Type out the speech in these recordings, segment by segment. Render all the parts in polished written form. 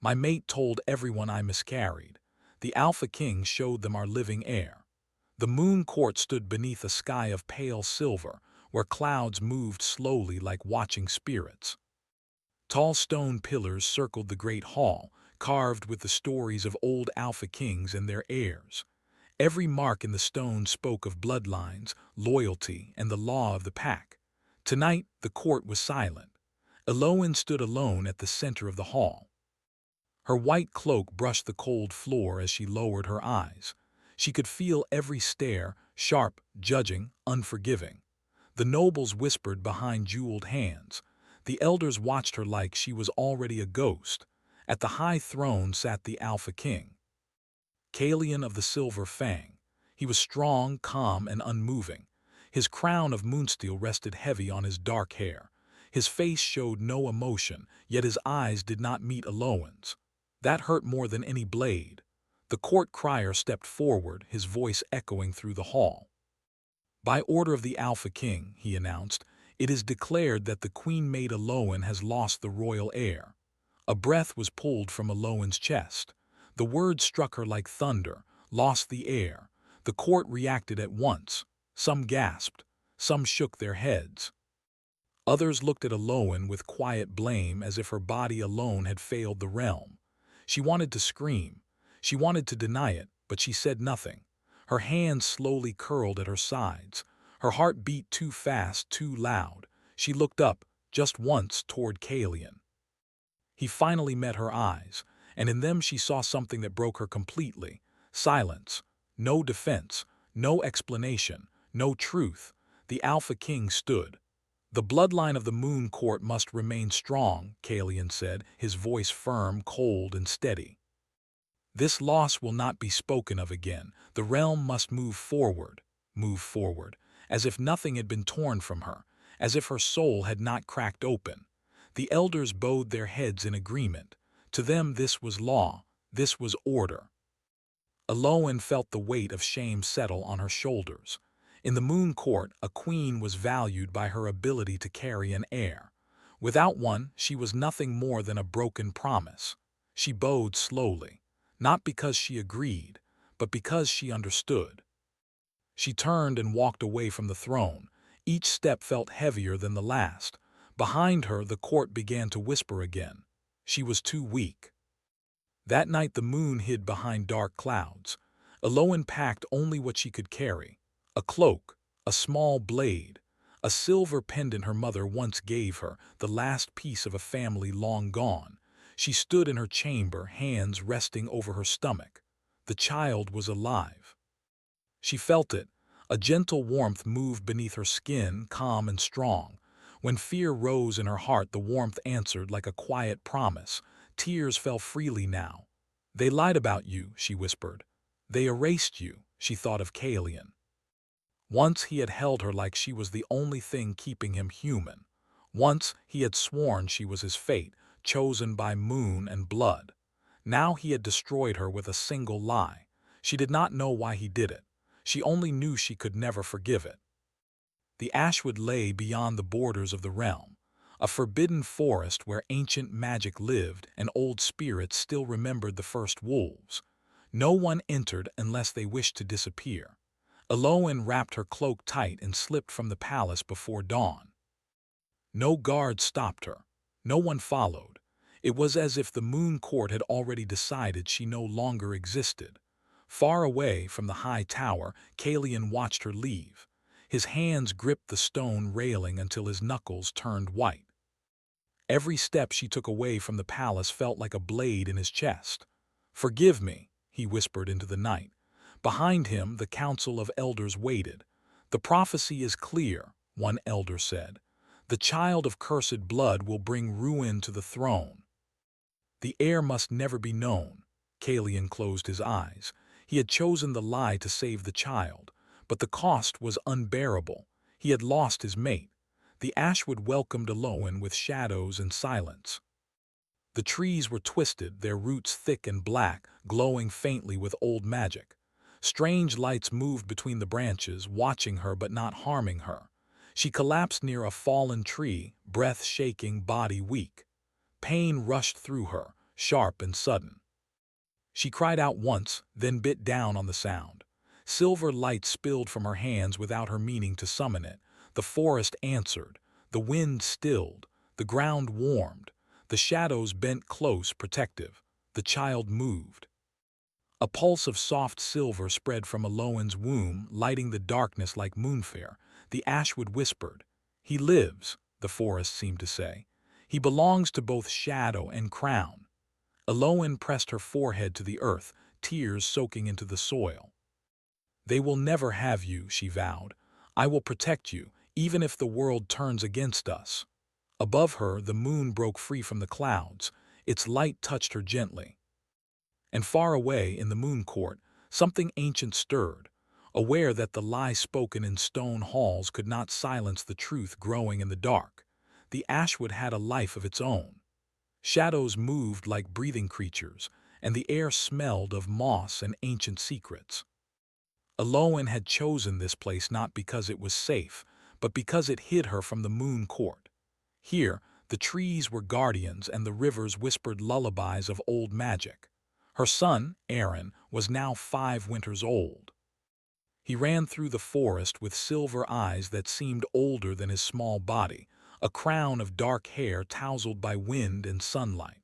My mate told everyone I miscarried. The Alpha King showed them our living heir. The moon court stood beneath a sky of pale silver, where clouds moved slowly like watching spirits. Tall stone pillars circled the great hall, carved with the stories of old Alpha Kings and their heirs. Every mark in the stone spoke of bloodlines, loyalty, and the law of the pack. Tonight, the court was silent. Eloin stood alone at the center of the hall. Her white cloak brushed the cold floor as she lowered her eyes. She could feel every stare, sharp, judging, unforgiving. The nobles whispered behind jeweled hands. The elders watched her like she was already a ghost. At the high throne sat the Alpha King, Kalian of the Silver Fang. He was strong, calm, and unmoving. His crown of moonsteel rested heavy on his dark hair. His face showed no emotion, yet his eyes did not meet Eloin's. That hurt more than any blade. The court crier stepped forward, his voice echoing through the hall. "By order of the Alpha King," he announced, "it is declared that the Queen-Maid Eloin has lost the royal heir." A breath was pulled from Eloin's chest. The word struck her like thunder, "lost the heir." The court reacted at once. Some gasped, some shook their heads. Others looked at Eloin with quiet blame, as if her body alone had failed the realm. She wanted to scream. She wanted to deny it, but she said nothing. Her hands slowly curled at her sides. Her heart beat too fast, too loud. She looked up, just once, toward Kalian. He finally met her eyes, and in them she saw something that broke her completely. Silence. No defense. No explanation. No truth. The Alpha King stood. "The bloodline of the Moon Court must remain strong," Kalian said, his voice firm, cold, and steady. "This loss will not be spoken of again. The realm must move forward, as if nothing had been torn from her, as if her soul had not cracked open." The elders bowed their heads in agreement. To them this was law, this was order. Eloin felt the weight of shame settle on her shoulders. In the Moon Court, a queen was valued by her ability to carry an heir. Without one, she was nothing more than a broken promise. She bowed slowly, not because she agreed, but because she understood. She turned and walked away from the throne. Each step felt heavier than the last. Behind her, the court began to whisper again. She was too weak. That night the moon hid behind dark clouds. Eloin packed only what she could carry: a cloak, a small blade, a silver pendant her mother once gave her, the last piece of a family long gone. She stood in her chamber, hands resting over her stomach. The child was alive. She felt it. A gentle warmth moved beneath her skin, calm and strong. When fear rose in her heart, the warmth answered like a quiet promise. Tears fell freely now. "They lied about you," she whispered. "They erased you." She thought of Kalian. Once he had held her like she was the only thing keeping him human. Once he had sworn she was his fate, chosen by moon and blood. Now he had destroyed her with a single lie. She did not know why he did it. She only knew she could never forgive it. The Ashwood lay beyond the borders of the realm, a forbidden forest where ancient magic lived and old spirits still remembered the first wolves. No one entered unless they wished to disappear. Eloin wrapped her cloak tight and slipped from the palace before dawn. No guard stopped her. No one followed. It was as if the Moon Court had already decided she no longer existed. Far away from the high tower, Kalian watched her leave. His hands gripped the stone railing until his knuckles turned white. Every step she took away from the palace felt like a blade in his chest. "Forgive me," he whispered into the night. Behind him, the council of elders waited. "The prophecy is clear," one elder said. "The child of cursed blood will bring ruin to the throne." The heir must never be known. Kalian closed his eyes. He had chosen the lie to save the child, but the cost was unbearable. He had lost his mate. The Ashwood welcomed Eloin with shadows and silence. The trees were twisted, their roots thick and black, glowing faintly with old magic. Strange lights moved between the branches, watching her but not harming her. She collapsed near a fallen tree, breath shaking, body weak. Pain rushed through her, sharp and sudden. She cried out once, then bit down on the sound. Silver light spilled from her hands without her meaning to summon it. The forest answered. The wind stilled. The ground warmed. The shadows bent close, protective. The child moved. A pulse of soft silver spread from Aloin's womb, lighting the darkness like moonfare. The ashwood whispered. "He lives," the forest seemed to say. "He belongs to both shadow and crown." Aloin pressed her forehead to the earth, tears soaking into the soil. "They will never have you," she vowed. "I will protect you, even if the world turns against us." Above her, the moon broke free from the clouds. Its light touched her gently. And far away in the moon court, something ancient stirred, aware that the lie spoken in stone halls could not silence the truth growing in the dark. The ashwood had a life of its own. Shadows moved like breathing creatures, and the air smelled of moss and ancient secrets. Aloin had chosen this place not because it was safe, but because it hid her from the moon court. Here, the trees were guardians and the rivers whispered lullabies of old magic. Her son, Aaron, was now 5 winters old. He ran through the forest with silver eyes that seemed older than his small body, a crown of dark hair tousled by wind and sunlight.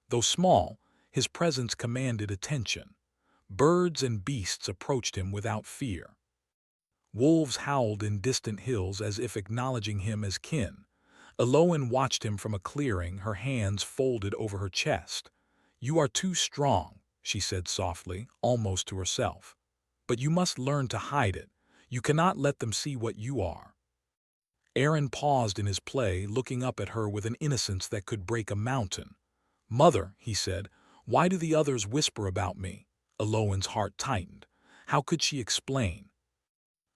Though small, his presence commanded attention. Birds and beasts approached him without fear. Wolves howled in distant hills as if acknowledging him as kin. Aloin watched him from a clearing, her hands folded over her chest. "You are too strong," she said softly, almost to herself. "But you must learn to hide it. You cannot let them see what you are." Aaron paused in his play, looking up at her with an innocence that could break a mountain. "Mother," he said, "why do the others whisper about me?" Aloin's heart tightened. How could she explain?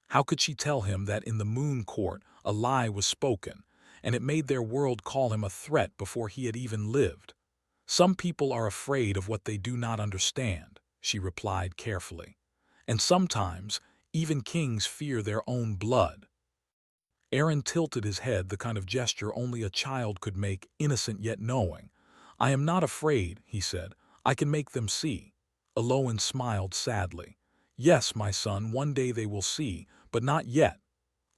How could she tell him that in the moon court a lie was spoken, and it made their world call him a threat before he had even lived? "Some people are afraid of what they do not understand," she replied carefully. "And sometimes, even kings fear their own blood." Aaron tilted his head, the kind of gesture only a child could make, innocent yet knowing. "I am not afraid," he said. "I can make them see." Aloin smiled sadly. "Yes, my son, one day they will see, but not yet."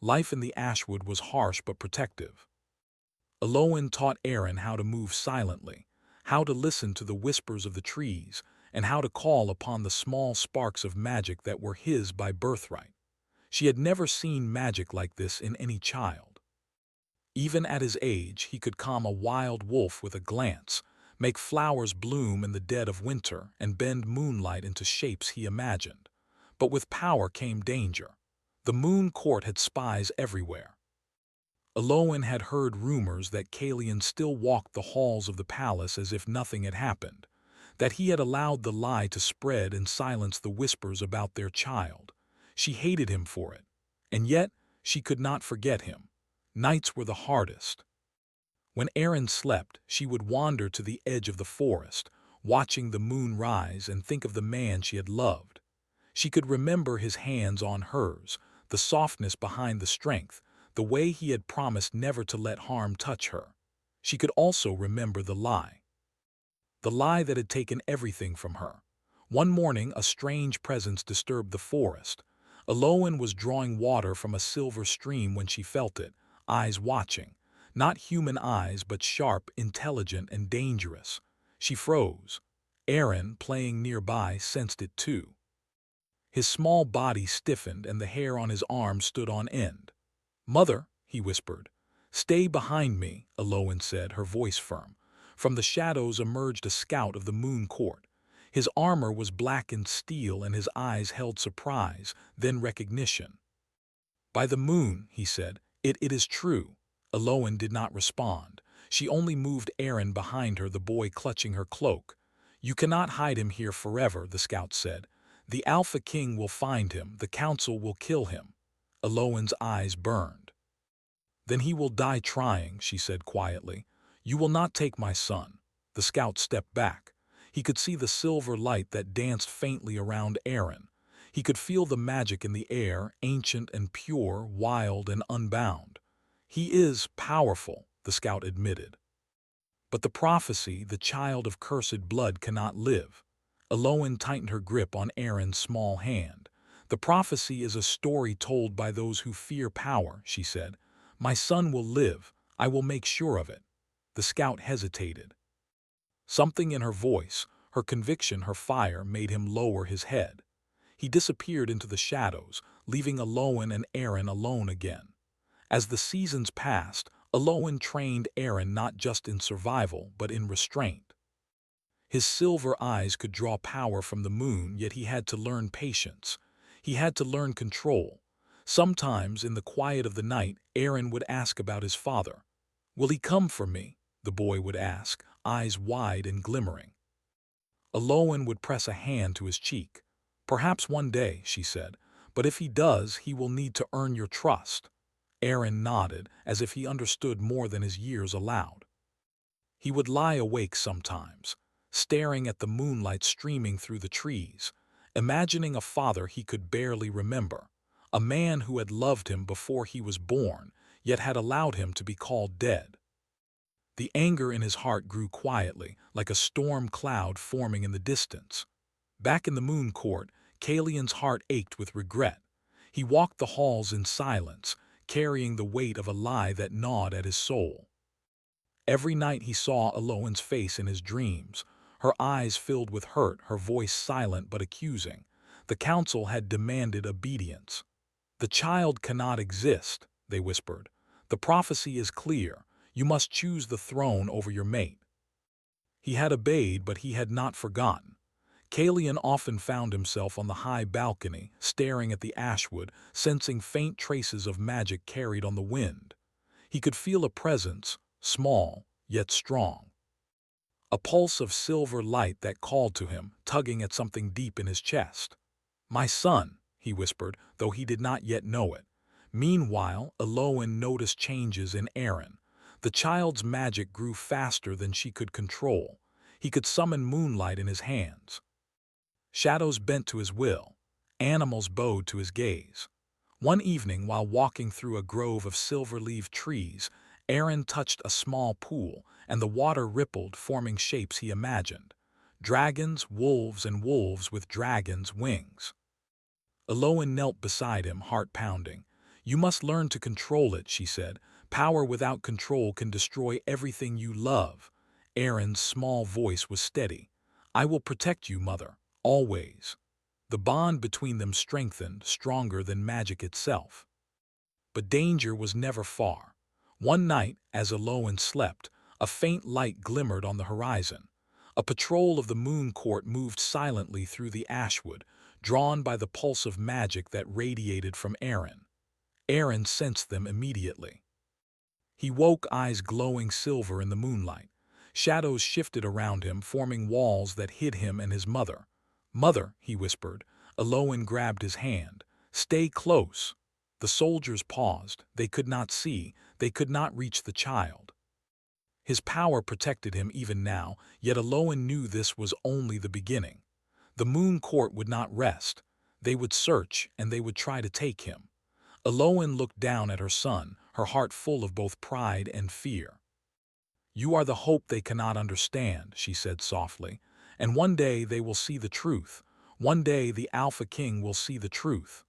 Life in the ashwood was harsh but protective. Aloin taught Aaron how to move silently, how to listen to the whispers of the trees, and how to call upon the small sparks of magic that were his by birthright. She had never seen magic like this in any child. Even at his age, he could calm a wild wolf with a glance, make flowers bloom in the dead of winter, and bend moonlight into shapes he imagined. But with power came danger. The moon court had spies everywhere. Aloin had heard rumors that Kalian still walked the halls of the palace as if nothing had happened, that he had allowed the lie to spread and silence the whispers about their child. She hated him for it, and yet she could not forget him. Nights were the hardest. When Aaron slept, she would wander to the edge of the forest, watching the moon rise and think of the man she had loved. She could remember his hands on hers, the softness behind the strength, the way he had promised never to let harm touch her. She could also remember the lie that had taken everything from her. One morning, a strange presence disturbed the forest. Aloin was drawing water from a silver stream when she felt it, eyes watching. Not human eyes, but sharp, intelligent, and dangerous. She froze. Aaron, playing nearby, sensed it too. His small body stiffened and the hair on his arm stood on end. "Mother," he whispered. "Stay behind me," Aloin said, her voice firm. From the shadows emerged a scout of the moon court. His armor was blackened steel and his eyes held surprise, then recognition. "By the moon," he said, it is true." Aloin did not respond. She only moved Aaron behind her, the boy clutching her cloak. "You cannot hide him here forever," the scout said. "The Alpha King will find him, the council will kill him." Aloin's eyes burned. "Then he will die trying," she said quietly. "You will not take my son." The scout stepped back. He could see the silver light that danced faintly around Aaron. He could feel the magic in the air, ancient and pure, wild and unbound. "He is powerful," the scout admitted. But the prophecy, the child of cursed blood, cannot live. Eloin tightened her grip on Aaron's small hand. The prophecy is a story told by those who fear power, she said. My son will live. I will make sure of it. The scout hesitated. Something in her voice, her conviction, her fire, made him lower his head. He disappeared into the shadows, leaving Eloin and Aaron alone again. As the seasons passed, Eloin trained Aaron not just in survival, but in restraint. His silver eyes could draw power from the moon, yet he had to learn patience. He had to learn control. Sometimes, in the quiet of the night, Aaron would ask about his father. "Will he come for me?" the boy would ask, eyes wide and glimmering. Eloin would press a hand to his cheek. "Perhaps one day," she said, "but if he does, he will need to earn your trust." Aaron nodded, as if he understood more than his years allowed. He would lie awake sometimes, staring at the moonlight streaming through the trees, imagining a father he could barely remember, a man who had loved him before he was born, yet had allowed him to be called dead. The anger in his heart grew quietly, like a storm cloud forming in the distance. Back in the moon court, Kalian's heart ached with regret. He walked the halls in silence, carrying the weight of a lie that gnawed at his soul. Every night he saw Eloin's face in his dreams, her eyes filled with hurt, her voice silent but accusing. The council had demanded obedience. "The child cannot exist," they whispered. "The prophecy is clear. You must choose the throne over your mate." He had obeyed, but he had not forgotten. Kalian often found himself on the high balcony, staring at the ashwood, sensing faint traces of magic carried on the wind. He could feel a presence, small, yet strong. A pulse of silver light that called to him, tugging at something deep in his chest. "My son," he whispered, though he did not yet know it. Meanwhile, Eloin noticed changes in Aaron. The child's magic grew faster than she could control. He could summon moonlight in his hands. Shadows bent to his will. Animals bowed to his gaze. One evening, while walking through a grove of silver-leaved trees, Aaron touched a small pool, and the water rippled, forming shapes he imagined. Dragons, wolves, and wolves with dragons' wings. Eloin knelt beside him, heart pounding. "You must learn to control it," she said. "Power without control can destroy everything you love." Aaron's small voice was steady. "I will protect you, mother, always." The bond between them strengthened, stronger than magic itself. But danger was never far. One night, as Eloin slept, a faint light glimmered on the horizon. A patrol of the moon court moved silently through the ashwood, drawn by the pulse of magic that radiated from Aaron. Aaron sensed them immediately. He woke, eyes glowing silver in the moonlight. Shadows shifted around him, forming walls that hid him and his mother. "Mother," he whispered. Eloin grabbed his hand. "Stay close." The soldiers paused. They could not see. They could not reach the child. His power protected him even now, yet Eloin knew this was only the beginning. The moon court would not rest. They would search, and they would try to take him. Eloin looked down at her son, her heart full of both pride and fear. "You are the hope they cannot understand," she said softly. "And one day they will see the truth. One day the Alpha King will see the truth."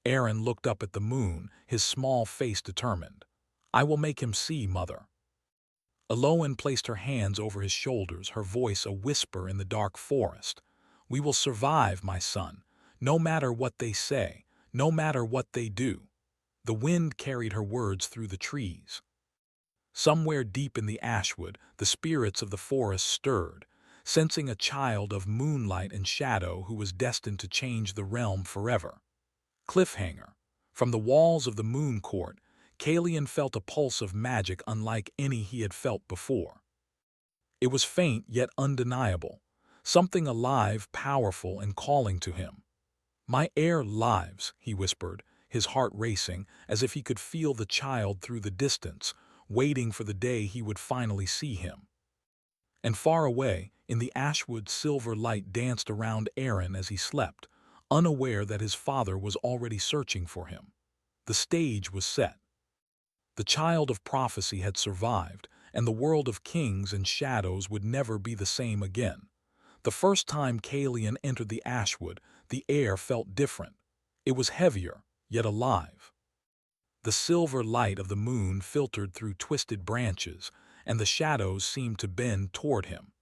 Aaron looked up at the moon, his small face determined. "I will make him see, mother." Eloin placed her hands over his shoulders, her voice a whisper in the dark forest. "We will survive, my son, no matter what they say, no matter what they do." The wind carried her words through the trees. Somewhere deep in the ashwood, the spirits of the forest stirred, sensing a child of moonlight and shadow who was destined to change the realm forever. Cliffhanger. From the walls of the moon court, Kalian felt a pulse of magic unlike any he had felt before. It was faint yet undeniable, something alive, powerful, and calling to him. "My heir lives," he whispered, his heart racing, as if he could feel the child through the distance, waiting for the day he would finally see him. And far away, in the ashwood, silver light danced around Aaron as he slept, unaware that his father was already searching for him. The stage was set. The child of prophecy had survived, and the world of kings and shadows would never be the same again. The first time Kalian entered the Ashwood, the air felt different. It was heavier, yet alive. The silver light of the moon filtered through twisted branches, and the shadows seemed to bend toward him.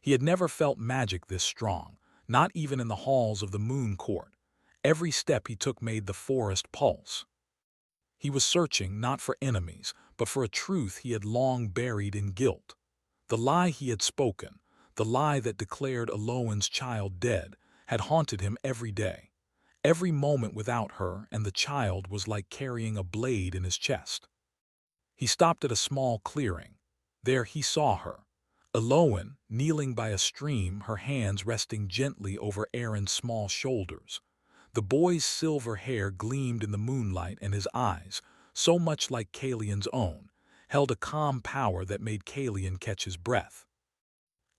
He had never felt magic this strong, not even in the halls of the moon court. Every step he took made the forest pulse. He was searching not for enemies, but for a truth he had long buried in guilt. The lie he had spoken, the lie that declared Eloan's child dead, had haunted him every day. Every moment without her and the child was like carrying a blade in his chest. He stopped at a small clearing. There he saw her, Eloan, kneeling by a stream, her hands resting gently over Aaron's small shoulders. The boy's silver hair gleamed in the moonlight, and his eyes, so much like Kalian's own, held a calm power that made Kalian catch his breath.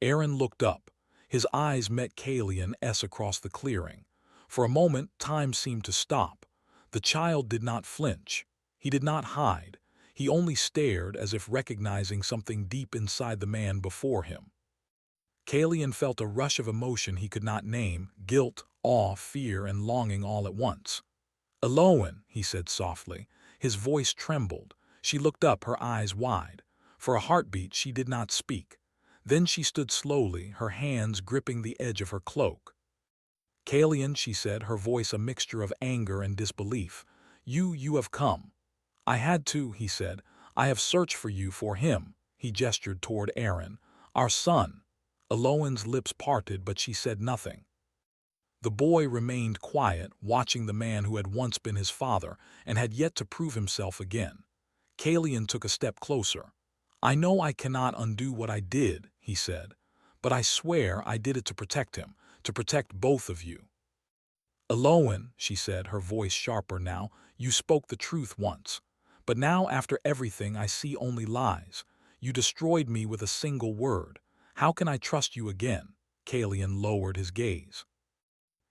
Aaron looked up. His eyes met Kalian's across the clearing. For a moment, time seemed to stop. The child did not flinch. He did not hide. He only stared, as if recognizing something deep inside the man before him. Kalian felt a rush of emotion he could not name, guilt, awe, fear, and longing all at once. "Eloan," he said softly. His voice trembled. She looked up, her eyes wide. For a heartbeat she did not speak. Then she stood slowly, her hands gripping the edge of her cloak. "Kalian," she said, her voice a mixture of anger and disbelief. You have come." "I had to," he said. "I have searched for you, for him." He gestured toward Aaron. "Our son." Eloan's lips parted, but she said nothing. The boy remained quiet, watching the man who had once been his father and had yet to prove himself again. Kalian took a step closer. "I know I cannot undo what I did," he said, "but I swear I did it to protect him, to protect both of you." "Eloan," she said, her voice sharper now, "you spoke the truth once. But now, after everything, I see only lies. You destroyed me with a single word. How can I trust you again?" Kalian lowered his gaze.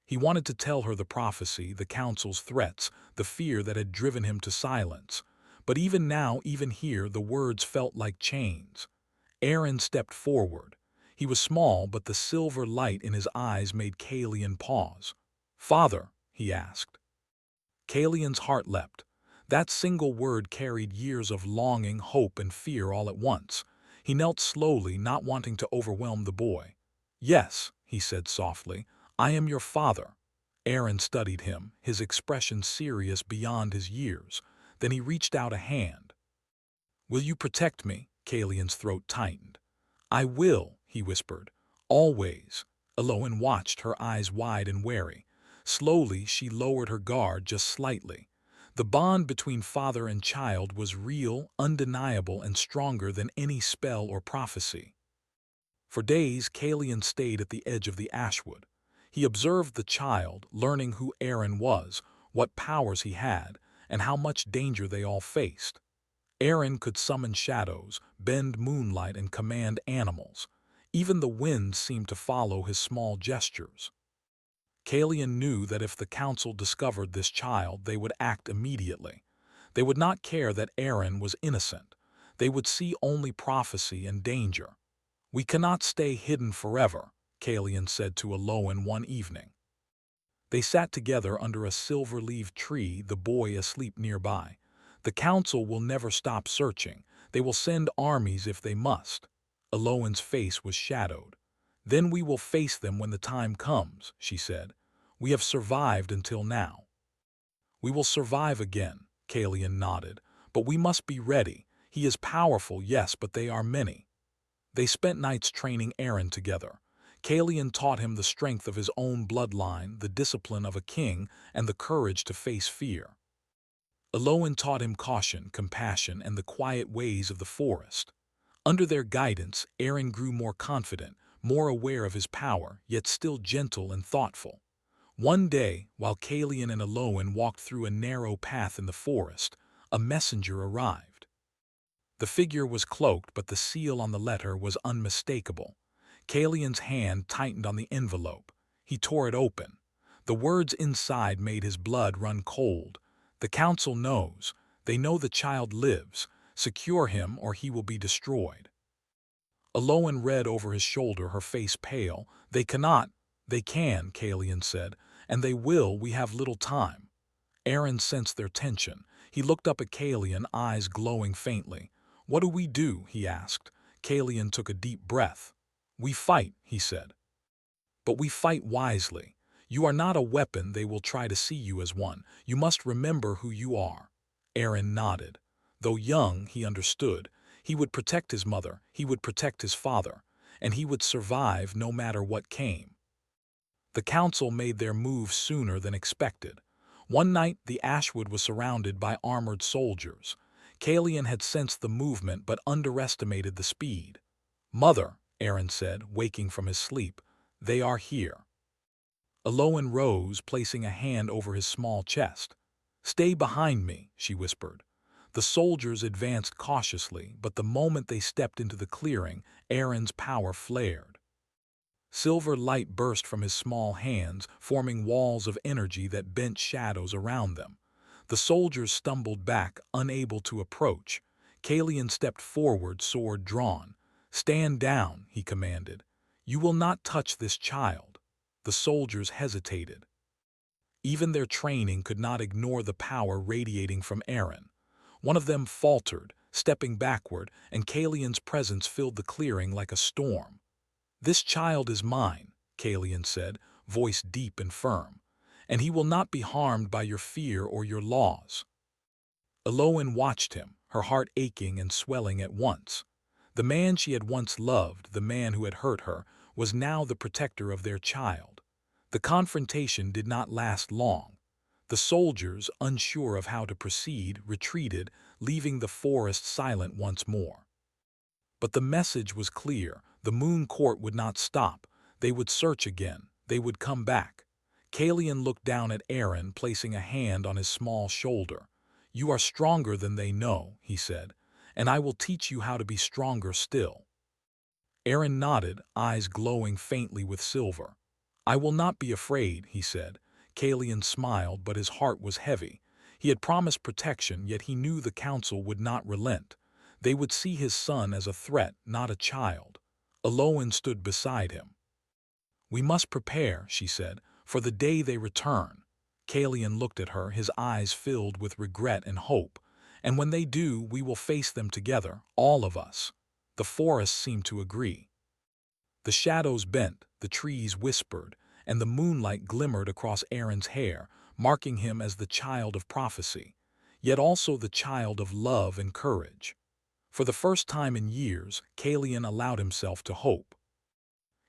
He wanted to tell her the prophecy, the council's threats, the fear that had driven him to silence. But even now, even here, the words felt like chains. Aaron stepped forward. He was small, but the silver light in his eyes made Kalian pause. "Father?" he asked. Kalian's heart leapt. That single word carried years of longing, hope, and fear all at once. He knelt slowly, not wanting to overwhelm the boy. "Yes," he said softly, "I am your father." Aaron studied him, his expression serious beyond his years. Then he reached out a hand. "Will you protect me?" Kalian's throat tightened. "I will," he whispered. "Always." Eloan watched, her eyes wide and wary. Slowly, she lowered her guard just slightly. The bond between father and child was real, undeniable, and stronger than any spell or prophecy. For days, Kalian stayed at the edge of the Ashwood. He observed the child, learning who Aaron was, what powers he had, and how much danger they all faced. Aaron could summon shadows, bend moonlight, and command animals. Even the winds seemed to follow his small gestures. Kalian knew that if the council discovered this child, they would act immediately. They would not care that Aaron was innocent. They would see only prophecy and danger. "We cannot stay hidden forever," Kalian said to Eloan one evening. They sat together under a silver-leaved tree, the boy asleep nearby. "The council will never stop searching. They will send armies if they must." Eloan's face was shadowed. "Then we will face them when the time comes," she said. "We have survived until now." "We will survive again," Kalian nodded. "But we must be ready. He is powerful, yes, but they are many." They spent nights training Aaron together. Kalian taught him the strength of his own bloodline, the discipline of a king, and the courage to face fear. Eloan taught him caution, compassion, and the quiet ways of the forest. Under their guidance, Aaron grew more confident, more aware of his power, yet still gentle and thoughtful. One day, while Kalian and Eloan walked through a narrow path in the forest, a messenger arrived. The figure was cloaked, but the seal on the letter was unmistakable. Kalian's hand tightened on the envelope. He tore it open. The words inside made his blood run cold. "The council knows. They know the child lives. Secure him or he will be destroyed. Aloan read over his shoulder, her face pale. They cannot. They can, Kalian said. And they will. We have little time. Aaron sensed their tension. He looked up at Kalian, eyes glowing faintly. What do we do? He asked. Kalian took a deep breath. We fight, he said. But we fight wisely. You are not a weapon. They will try to see you as one. You must remember who you are. Aaron nodded. Though young, he understood. He would protect his mother, he would protect his father, and he would survive no matter what came. The council made their move sooner than expected. One night, the Ashwood was surrounded by armored soldiers. Kalian had sensed the movement but underestimated the speed. Mother, Aaron said, waking from his sleep, they are here. Aloan rose, placing a hand over his small chest. Stay behind me, she whispered. The soldiers advanced cautiously, but the moment they stepped into the clearing, Aaron's power flared. Silver light burst from his small hands, forming walls of energy that bent shadows around them. The soldiers stumbled back, unable to approach. Kalian stepped forward, sword drawn. Stand down, he commanded. You will not touch this child. The soldiers hesitated. Even their training could not ignore the power radiating from Aaron. One of them faltered, stepping backward, and Kalian's presence filled the clearing like a storm. This child is mine, Kalian said, voice deep and firm, and he will not be harmed by your fear or your laws. Aloan watched him, her heart aching and swelling at once. The man she had once loved, the man who had hurt her, was now the protector of their child. The confrontation did not last long. The soldiers, unsure of how to proceed, retreated, leaving the forest silent once more. But the message was clear. The Moon Court would not stop. They would search again. They would come back. Kalian looked down at Aaron, placing a hand on his small shoulder. You are stronger than they know, he said, and I will teach you how to be stronger still. Aaron nodded, eyes glowing faintly with silver. I will not be afraid, he said. Kalian smiled, but his heart was heavy. He had promised protection, yet he knew the council would not relent. They would see his son as a threat, not a child. Aloan stood beside him. We must prepare, she said, for the day they return. Kalian looked at her, his eyes filled with regret and hope. And when they do, we will face them together, all of us. The forest seemed to agree. The shadows bent, the trees whispered, and the moonlight glimmered across Aaron's hair, marking him as the child of prophecy, yet also the child of love and courage. For the first time in years, Kalian allowed himself to hope.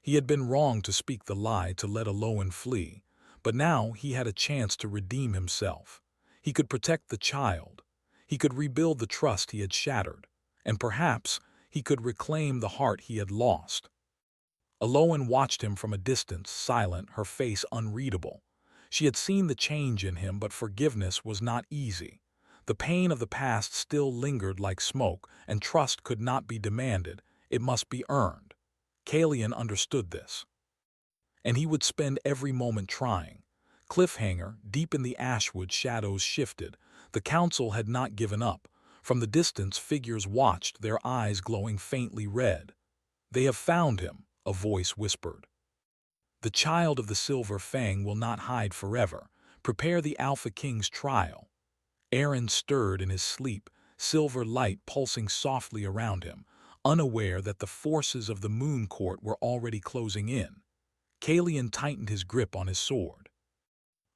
He had been wrong to speak the lie, to let Aloan flee, but now he had a chance to redeem himself. He could protect the child. He could rebuild the trust he had shattered, and perhaps he could reclaim the heart he had lost. Aloan watched him from a distance, silent, her face unreadable. She had seen the change in him, but forgiveness was not easy. The pain of the past still lingered like smoke, and trust could not be demanded, it must be earned. Kalian understood this. And he would spend every moment trying. Cliffhanger, deep in the Ashwood, shadows shifted. The council had not given up. From the distance, figures watched, their eyes glowing faintly red. They have found him, a voice whispered. The child of the Silver Fang will not hide forever. Prepare the Alpha King's trial. Aaron stirred in his sleep, silver light pulsing softly around him, unaware that the forces of the Moon Court were already closing in. Kalian tightened his grip on his sword.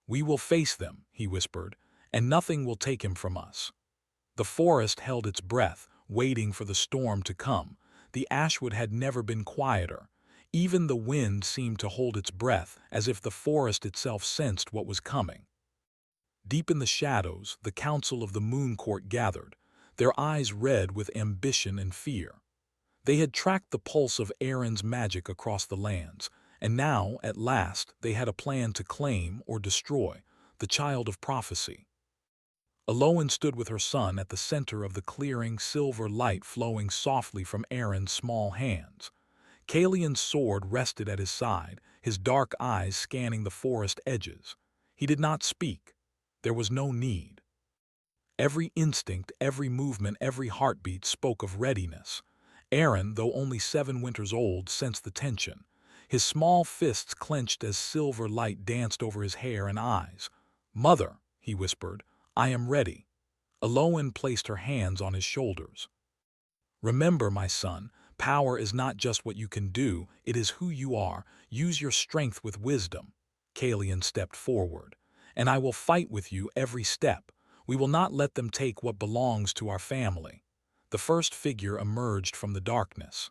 We will face them, he whispered, and nothing will take him from us. The forest held its breath, waiting for the storm to come. The Ashwood had never been quieter. Even the wind seemed to hold its breath, as if the forest itself sensed what was coming. Deep in the shadows, the council of the Moon Court gathered, their eyes red with ambition and fear. They had tracked the pulse of Aaron's magic across the lands, and now, at last, they had a plan to claim or destroy the child of prophecy. Aloan stood with her son at the center of the clearing, silver light flowing softly from Aaron's small hands. Kalian's sword rested at his side, his dark eyes scanning the forest edges. He did not speak. There was no need. Every instinct, every movement, every heartbeat spoke of readiness. Aaron, though only 7 winters old, sensed the tension. His small fists clenched as silver light danced over his hair and eyes. "Mother," he whispered, "I am ready." Elowen placed her hands on his shoulders. "Remember, my son, power is not just what you can do, it is who you are. Use your strength with wisdom." Kalian stepped forward. "And I will fight with you every step. We will not let them take what belongs to our family." The first figure emerged from the darkness.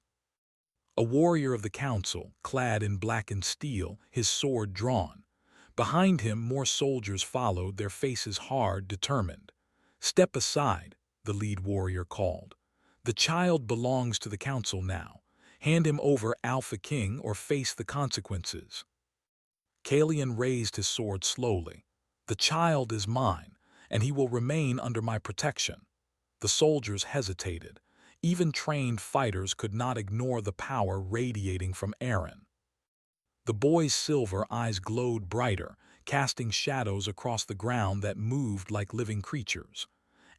A warrior of the council, clad in blackened steel, his sword drawn. Behind him more soldiers followed, their faces hard, determined. "Step aside," the lead warrior called. "The child belongs to the council now. Hand him over, Alpha King, or face the consequences." Kalian raised his sword slowly. "The child is mine, and he will remain under my protection." The soldiers hesitated. Even trained fighters could not ignore the power radiating from Aaron. The boy's silver eyes glowed brighter, casting shadows across the ground that moved like living creatures.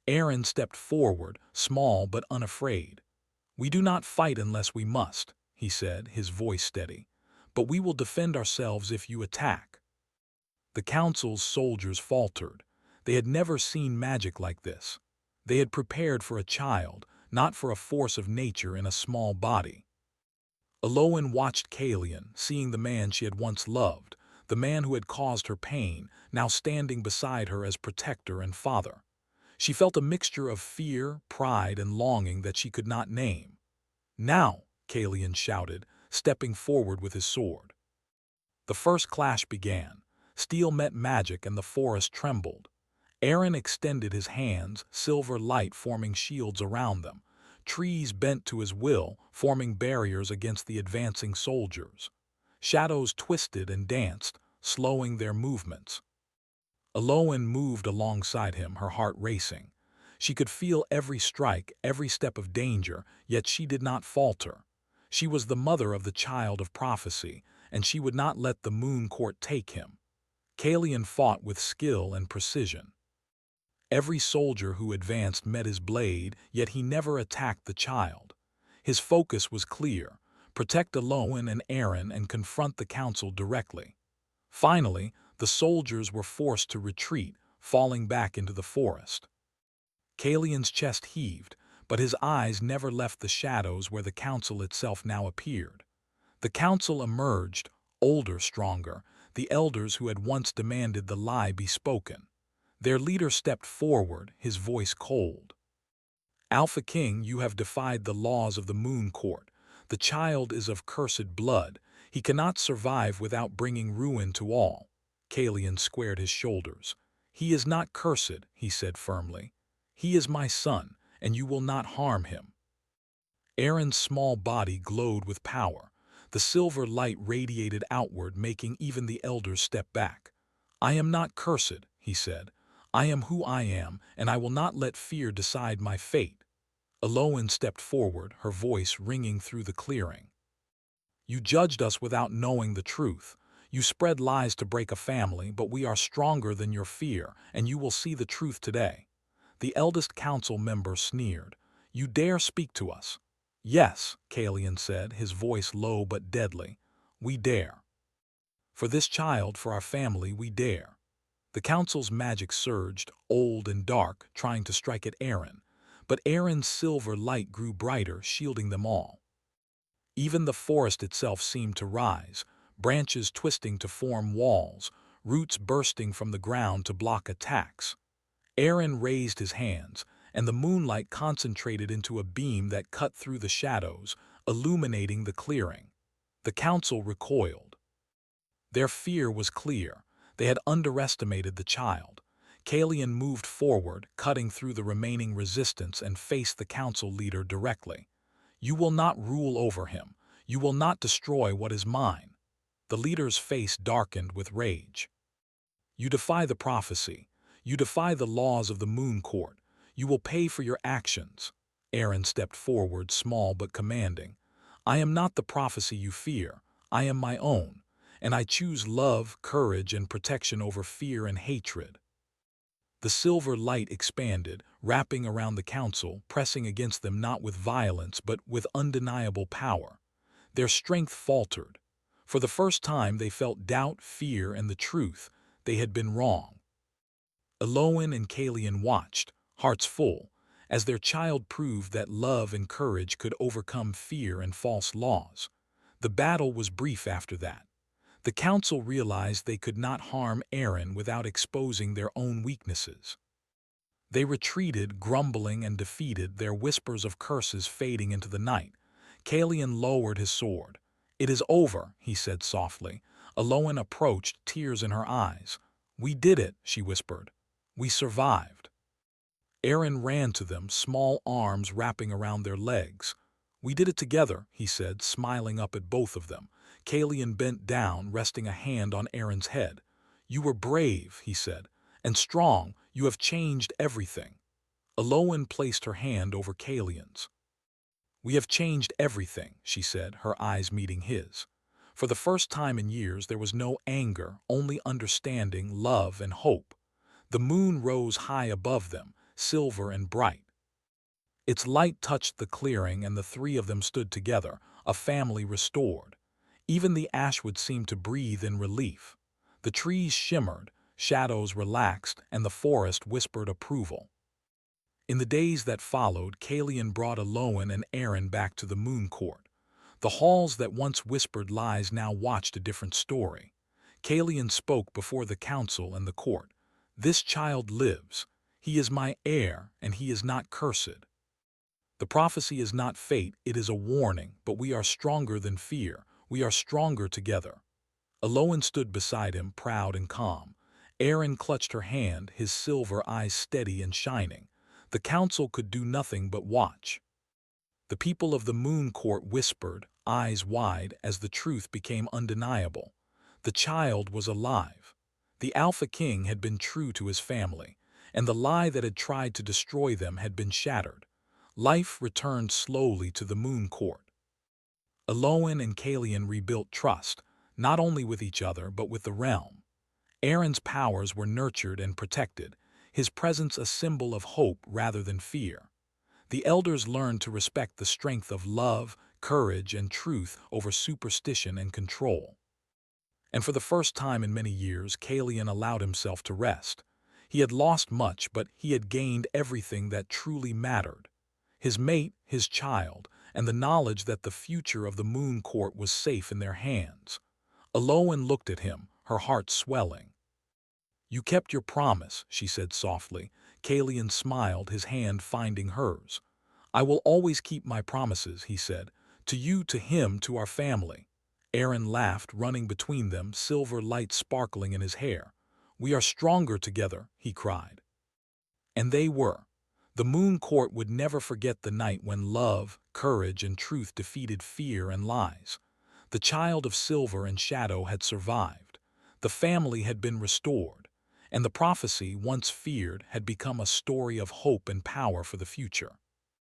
Aaron stepped forward, small but unafraid. "We do not fight unless we must," he said, his voice steady. "But we will defend ourselves if you attack." The council's soldiers faltered. They had never seen magic like this. They had prepared for a child, not for a force of nature in a small body. Elowen watched Kalian, seeing the man she had once loved, the man who had caused her pain, now standing beside her as protector and father. She felt a mixture of fear, pride, and longing that she could not name. "Now!" Kalian shouted, stepping forward with his sword. The first clash began. Steel met magic and the forest trembled. Aaron extended his hands, silver light forming shields around them. Trees bent to his will, forming barriers against the advancing soldiers. Shadows twisted and danced, slowing their movements. Elowen moved alongside him, her heart racing. She could feel every strike, every step of danger, yet she did not falter. She was the mother of the child of prophecy, and she would not let the moon court take him. Kalian fought with skill and precision. Every soldier who advanced met his blade, yet he never attacked the child. His focus was clear: protect Elowen and Aaron and confront the council directly. Finally, the soldiers were forced to retreat, falling back into the forest. Kalian's chest heaved, but his eyes never left the shadows where the council itself now appeared. The council emerged, older, stronger, the elders who had once demanded the lie be spoken. Their leader stepped forward, his voice cold. "Alpha King, you have defied the laws of the Moon Court. The child is of cursed blood. He cannot survive without bringing ruin to all." Kalian squared his shoulders. "He is not cursed," he said firmly. "He is my son, and you will not harm him." Aaron's small body glowed with power. The silver light radiated outward, making even the elders step back. "I am not cursed," he said. "I am who I am, and I will not let fear decide my fate." Elowen stepped forward, her voice ringing through the clearing. "You judged us without knowing the truth. You spread lies to break a family, but we are stronger than your fear, and you will see the truth today." The eldest council member sneered. "You dare speak to us?" "Yes," Kalian said, his voice low but deadly. "We dare. For this child, for our family, we dare." The council's magic surged, old and dark, trying to strike at Aaron. But Aaron's silver light grew brighter, shielding them all. Even the forest itself seemed to rise, branches twisting to form walls, roots bursting from the ground to block attacks. Aaron raised his hands, and the moonlight concentrated into a beam that cut through the shadows, illuminating the clearing. The council recoiled. Their fear was clear. They had underestimated the child. Kalian moved forward, cutting through the remaining resistance, and faced the council leader directly. "You will not rule over him. You will not destroy what is mine." The leader's face darkened with rage. "You defy the prophecy. You defy the laws of the Moon Court. You will pay for your actions." Aaron stepped forward, small but commanding. "I am not the prophecy you fear. I am my own, and I choose love, courage, and protection over fear and hatred." The silver light expanded, wrapping around the council, pressing against them not with violence but with undeniable power. Their strength faltered. For the first time they felt doubt, fear, and the truth. They had been wrong. Elowen and Kalian watched, hearts full, as their child proved that love and courage could overcome fear and false laws. The battle was brief after that. The council realized they could not harm Aaron without exposing their own weaknesses. They retreated, grumbling and defeated, their whispers of curses fading into the night. Kalian lowered his sword. "It is over," he said softly. Elowen approached, tears in her eyes. "We did it," she whispered. "We survived." Aaron ran to them, small arms wrapping around their legs. "We did it together," he said, smiling up at both of them. Kalian bent down, resting a hand on Aaron's head. "You were brave," he said, "and strong. You have changed everything." Elowen placed her hand over Kalian's. "We have changed everything," she said, her eyes meeting his. For the first time in years there was no anger, only understanding, love, and hope. The moon rose high above them, silver and bright. Its light touched the clearing, and the three of them stood together, a family restored. Even the ashwood seemed to breathe in relief. The trees shimmered, shadows relaxed, and the forest whispered approval. In the days that followed, Kalian brought Elowen and Aaron back to the moon court. The halls that once whispered lies now watched a different story. Kalian spoke before the council and the court. "This child lives. He is my heir, and he is not cursed. The prophecy is not fate, it is a warning, but we are stronger than fear. We are stronger together." Elowen stood beside him, proud and calm. Aaron clutched her hand, his silver eyes steady and shining. The council could do nothing but watch. The people of the moon court whispered, eyes wide, as the truth became undeniable. The child was alive. The Alpha King had been true to his family, and the lie that had tried to destroy them had been shattered. Life returned slowly to the moon court. Elowen and Kalian rebuilt trust, not only with each other but with the realm. Aaron's powers were nurtured and protected, his presence a symbol of hope rather than fear. The elders learned to respect the strength of love, courage, and truth over superstition and control. And for the first time in many years, Kalian allowed himself to rest. He had lost much, but he had gained everything that truly mattered. His mate, his child, and the knowledge that the future of the moon court was safe in their hands. Elowen looked at him, her heart swelling. "You kept your promise," she said softly. Kalian smiled, his hand finding hers. "I will always keep my promises," he said. "To you, to him, to our family." Aaron laughed, running between them, silver light sparkling in his hair. "We are stronger together," he cried. And they were. The moon court would never forget the night when love, courage, and truth defeated fear and lies. The child of silver and shadow had survived. The family had been restored, and the prophecy, once feared, had become a story of hope and power for the future.